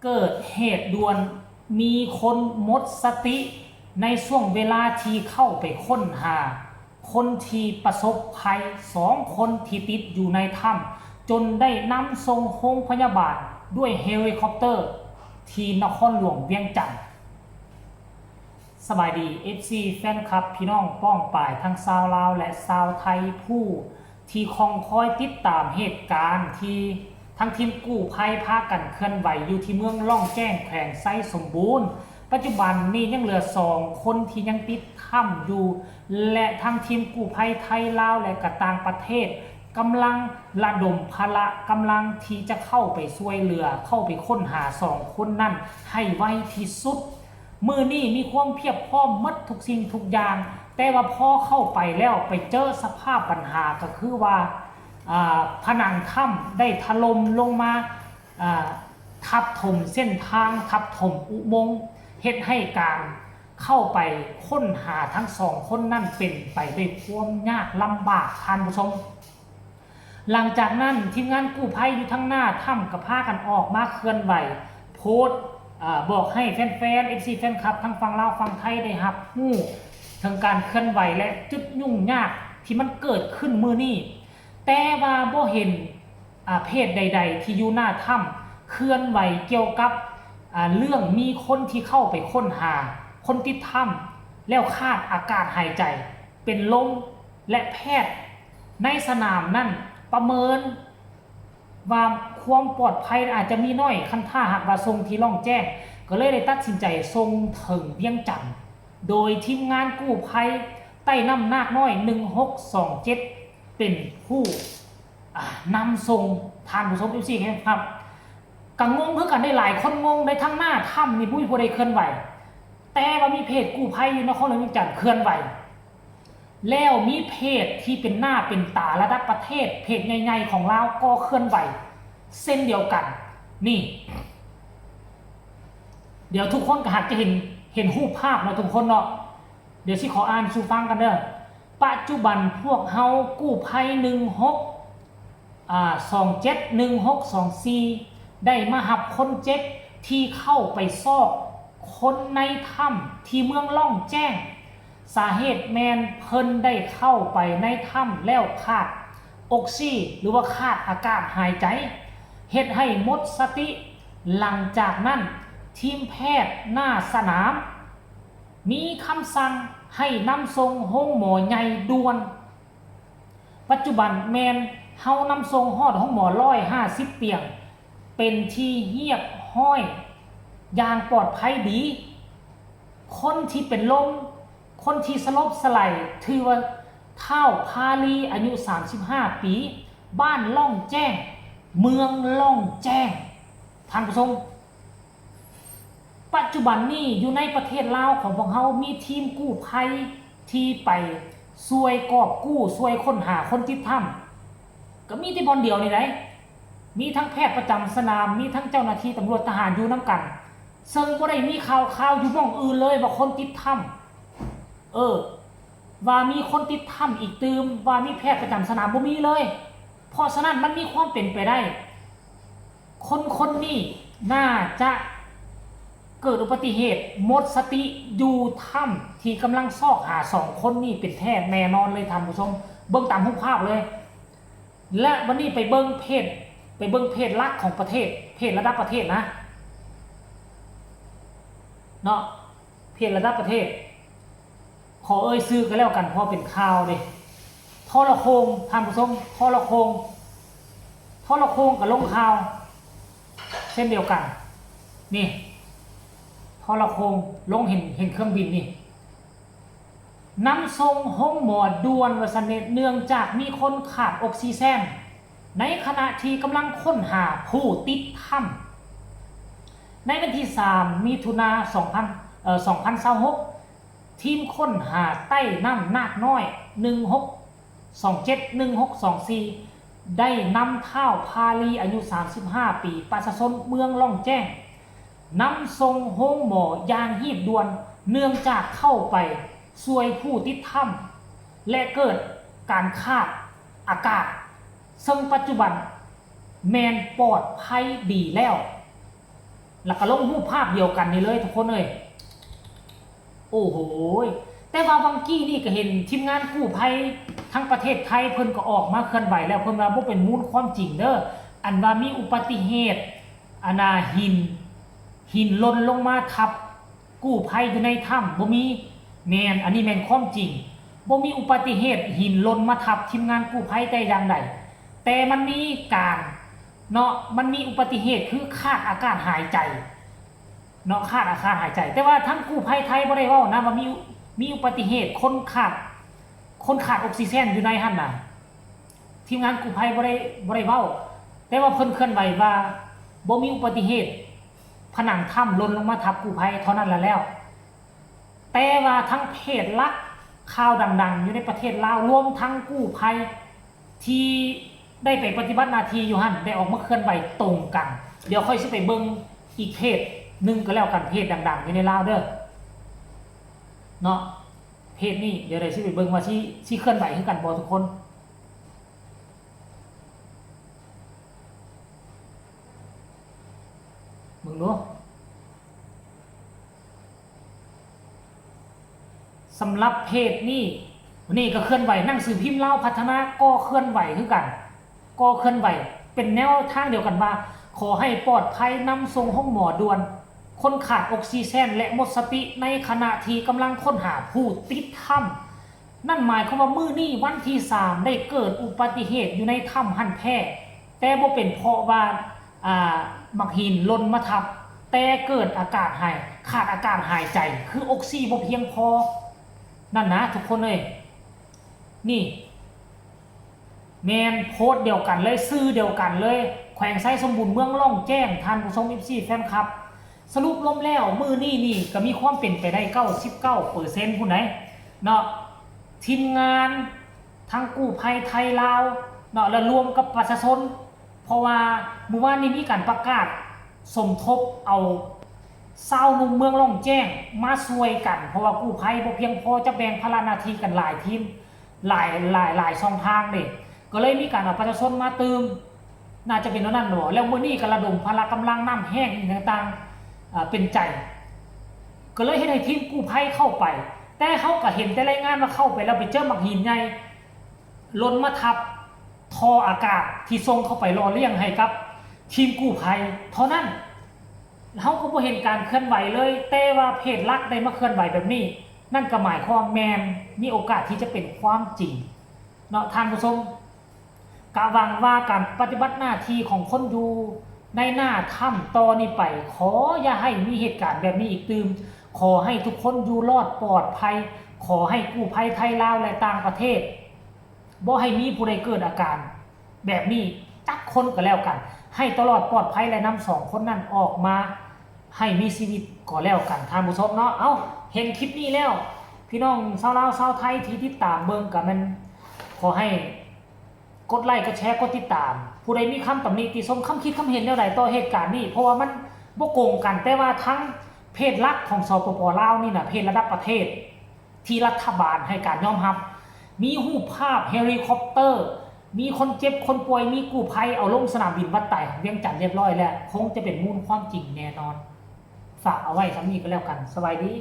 เกิดเหตุด่วนมีคนหมดสติในช่วงเวลาที่เข้าไปค้นหาคนที่ประสบภัย2 คนที่ติดอยู่ในถ้ำจนได้นำส่งโรงพยาบาลด้วยเฮลิคอปเตอร์ที่นครหลวงเวียงจันทน์สบายดี FC แฟนคลับพี่น้องป้องป่ายทั้งชาวลาวและชาวไทยผู้ที่คองคอยติดตามเหตุการณ์ที่ทั้งทีมกู้ภัยพากันเคลื่อนไหวอยู่ที่เมืองล่องแจ้งแขวงไซสมบูรณ์ปัจจุบันนี้ยังเหลือ2 คนที่ยังติดถ้ำอยู่และทั้งทีมกู้ภัยไทยลาวและก็ต่างประเทศกำลังระดมพละกำลังที่จะเข้าไปช่วยเหลือเข้าไปค้นหา2 คนนั้นให้ไวที่สุดมือนี้มีความเพียบพร้อมหมดทุกสิ่งทุกอย่างแต่ว่าพอเข้าไปแล้วไปเจอสภาพปัญหาก็คือว่าผนังถ้ำได้ถล่มลงมาทับถมเส้นทางทับถมอุโมงค์เฮ็ดให้การเข้าไปค้นหาทั้ง2 คนนั่นเป็นไปด้วยความยากลำบากท่านผู้ชมหลังจากนั้นทีมงานกู้ภัยอยู่ทั้งหน้าถ้ำกับพากันออกมาเคลื่อนไหวโพสต์บอกให้แฟนๆ FC แฟนคลับทั้งฝั่งลาวฝั่งไทยได้รับรู้ถึงการเคลื่อนไหวและจุดยุ่งยากที่มันเกิดขึ้นมื้อนี้แต่ว่าบ่เห็นเพศใดๆที่อยู่หน้าถ้ำเคลื่อนไหวเกี่ยวกับเรื่องมีคนที่เข้าไปค้นหาคนติดถ้ำแล้วขาดอากาศหายใจเป็นลมและแพทย์ในสนามนั่นประเมินว่าความปลอดภัยอาจจะมีน้อยคันท่าหากว่าทรงที่ล่องแจ้งก็เลยได้ตัดสินใจทรงถึงเวียงจันทน์โดยทีมงานกู้ภัยใต้น้ำนาคน้อย1627เป็นผู้นำทรงทานผู้ชมทุกสิ่งครับกังงงเพื่อกันได้หลายคนงงในทั้งหน้าถ้ำนี่ผู้ใดเคลื่อนไหวแต่ว่ามีเพจกู้ภัยอยู่นครหลวงเวียงจันทน์เคลื่อนไหวแล้วมีเพจที่เป็นหน้าเป็นตาระดับประเทศเพจใหญ่ๆของเราก็เคลื่อนไหวเส้นเดียวกันนี่เดี๋ยวทุกคนก็หักจะเห็นรูปภาพนะทุกคนเนาะเดี๋ยวสิขออ่านสู่ฟังกันเด้อปัจจุบันพวกเฮากู้ภัย271624ได้มาหับคนเจ็บที่เข้าไปซอกคนในถ้ำที่เมืองล่องแจ้งสาเหตุแมนเพิ่นได้เข้าไปในถ้ำแล้วขาดออกซิหรือว่าขาดอากาศหายใจเฮ็ดให้หมดสติหลังจากนั้นทีมแพทย์หน้าสนามมีคำสั่งให้นำส่งโรงหมอใหญ่ด่วนปัจจุบันแมนเฮานำส่งฮอดห้องหมอ150 เตียงเป็นที่เฮียบห้อยอย่างปลอดภัยดีคนที่เป็นลมคนที่สลบสลายถือว่าเท่าพาลีอายุ35 ปีบ้านล่องแจ้งเมืองล่องแจ้งท่านผู้ชมปัจจุบันนี้อยู่ในประเทศลาวของพวกเรามีทีมกู้ภัยที่ไปช่วยกอบกู้ช่วยค้นหาคนติดถ้ำก็มีที่บอนเดียวนี่ไหนมีทั้งแพทย์ประจำสนามมีทั้งเจ้าหน้าที่ตำรวจทหารอยู่น้ำกันซึ่งก็ได้มีข่าวอยู่ม่องอื่นเลยว่าคนติดถ้ำว่ามีคนติดถ้ำอีกตืมว่ามีแพทย์ประจำสนามบ่มีเลยเพราะฉะนั้นมันมีความเป็นไปได้คนนี้น่าจะเกิดอุบัติเหตุหมดสติอยู่ถ้ำที่กำลังซอกหา2 คนนี้เป็นแท้แน่นอนเลยท่านผู้ชมเบิ่งตามรูปภาพเลยและวันนี้ไปเบิ่งเพจลักของประเทศเพจระดับประเทศนะเนาะเพจระดับประเทศขอซื้อกันแล้วกันเพราะเป็นข่าวเลยทรโคงท่านผู้ชมทรโคงกับลงข่าวเช่นเดียวกันนี่ทรโคงลงเห็นเครื่องบินนี่นำส่งห้องหมอด่วนวสันเนตเนื่องจากมีคนขาดออกซิเจนในขณะที่กำลังค้นหาผู้ติดถ้ำในวันที่3 มิถุนายน 2026ทีมค้นหาใต้น้ำนาคน้อย1627 1624ได้นำเท้าพาลีอายุ35 ปีประชาชนเมืองล่องแจ้งนำส่งโรงหมอย่างหีบด่วนเนื่องจากเข้าไปช่วยผู้ติดถ้ำและเกิดการขาดอากาศซึ่งปัจจุบันแมนปลอดภัยดีแล้ว แล้วก็ลงรูปภาพเดียวกันนี่เลยทุกคนเลยโอ้โหแต่ว่าบางกี้นี่ก็เห็นทีมงานกู้ภัยทั้งประเทศไทยเพิ่นก็ออกมาเคลื่อนไหวแล้วเพิ่นว่าบ่เป็นมูลความจริงเด้ออันว่ามีอุบัติเหตุอนาหินหล่นลงมาทับกู้ภัยอยู่ในถ้ำบ่มีแม่นอันนี้แม่นความจริงบ่มีอุบัติเหตุหินหล่นมาทับทีมงานกู้ภัยแต่อย่างใดแต่มันมีการเนาะมันมีอุบัติเหตุคือขาดอากาศหายใจเนาะขาดอากาศหายใจแต่ว่าทั้งกู้ภัยไทยบ่ได้เว้านะว่ามีอุบัติเหตุคนขาดออกซิเจนอยู่ในหั่นน่ะทีมงานกู้ภัยบ่ได้เว้าแต่ว่าเพิ่นเคลื่อนไหวว่าบ่มีอุบัติเหตุผนังถ้ำหล่นลงมาทับกู้ภัยเท่านั้นแล้วแต่ว่าทั้งเพจลักข่าวดังๆอยู่ในประเทศลาวรวมทั้งกู้ภัยที่ได้ไปปฏิบัติหน้าที่อยู่หั่นได้ออกมาเคลื่อนไหวตรงกันเดี๋ยวค่อยสิไปเบิ่งอีกเพจนึงก็แล้วกันเพจดังๆอยู่ในลาวเด้อเนาะเพจนี้เดี๋ยวได้สิไปเบิ่งว่าสิเคลื่อนไหวคือกันบ่ทุกคนมึงดูสำหรับเพจนี่ก็เคลื่อนไหวหนังสือพิมพ์ลาวพัฒนาก็เคลื่อนไหวคือกันก็เคลื่อนไหวเป็นแนวทางเดียวกันว่าขอให้ปลอดภัยนำส่งห้องหมอด่วนคนขาดออกซิเจนและหมดสติในขณะที่กำลังค้นหาผู้ติดถ้ำนั่นหมายความว่ามื้อนี้วันที่3ได้เกิดอุบัติเหตุอยู่ในถ้ำหั่นแท้แต่บ่เป็นเพราะว่ามักหินหล่นมาทับแต่เกิดขาดอากาศหายใจคือออกซิเจนบ่เพียงพอนั่นนะทุกคนเลยนี่แมนโพสเดียวกันเลยซื้อเดียวกันเลยแขวงไซสมบูรณ์เมืองล่องแจ้งท่านผู้ชม FC แฟนคลับสรุปล้มแล้วมือนี่ก็มีความเป็นไปได้ 99% ผู้ไหนเนาะทีมงานทั้งกู้ภัยไทยลาวเนาะแล้วรวมกับประชาชนเพราะว่าเมื่อวานนี้มีการประกาศสมทบเอาชาวหนุ่มเมืองล่องแจ้งมาช่วยกันเพราะว่ากู้ภัยบ่เพียงพอจะแบ่งภาระหน้าที่กันหลายทีมหลายช่องทางเด้ก็เลยมีการเอาประชาชนมาเติมน่าจะเป็นนั่นหรอแล้วมื้อนี้ก็ระดมพละกำลังน้ำแห้งต่างๆเป็นใจก็เลยให้ทีมกู้ภัยเข้าไปแต่เขาก็เห็นแต่รายงานว่าเข้าไปแล้วไปเจอหมักหินใหญ่ล้นมาทับท่ออากาศที่ส่งเข้าไปรอเลี้ยงให้กับทีมกู้ภัยเท่านั้นเขาก็บ่เห็นการเคลื่อนไหวเลยแต่ว่าเพจลักได้มาเคลื่อนไหวแบบนี้นั่นก็หมายความแมนมีโอกาสที่จะเป็นความจริงเนาะท่านผู้ชมกะหวังว่าการปฏิบัติหน้าที่ของคนอยู่ในหน้าถ้ำต่อนี้ไปขออย่าให้มีเหตุการณ์แบบนี้อีกตื่มขอให้ทุกคนอยู่รอดปลอดภัยขอให้กู้ภัยไทยลาวและต่างประเทศบ่ให้มีผู้ใดเกิดอาการแบบนี้จักคนก็แล้วกันให้ตลอดปลอดภัยและนำ2คนนั้นออกมาให้มีชีวิตก็แล้วกันท่านผู้ชมเนาะเห็นคลิปนี้แล้วพี่น้องชาวลาวชาวไทยที่ติดตามเบิ่งก็มันขอให้กดไลค์กดแชร์กดติดตามผู้ใดมีคำตำหนิติชมคำคิดคำเห็นแนวใดต่อเหตุการณ์นี้เพราะว่ามันบ่โกงกันแต่ว่าทั้งเพจลักของสปป.ลาวนี่น่ะเพจระดับประเทศที่รัฐบาลให้การยอมรับมีรูปภาพเฮลิคอปเตอร์มีคนเจ็บคนป่วยมีกู้ภัยเอาลงสนามบินวัดไต่เวียงจันทร์เรียบร้อยแล้วคงจะเป็นมูลความจริงแน่นอนฝากเอาไว้สำนี้ก็แล้วกันสวัสดี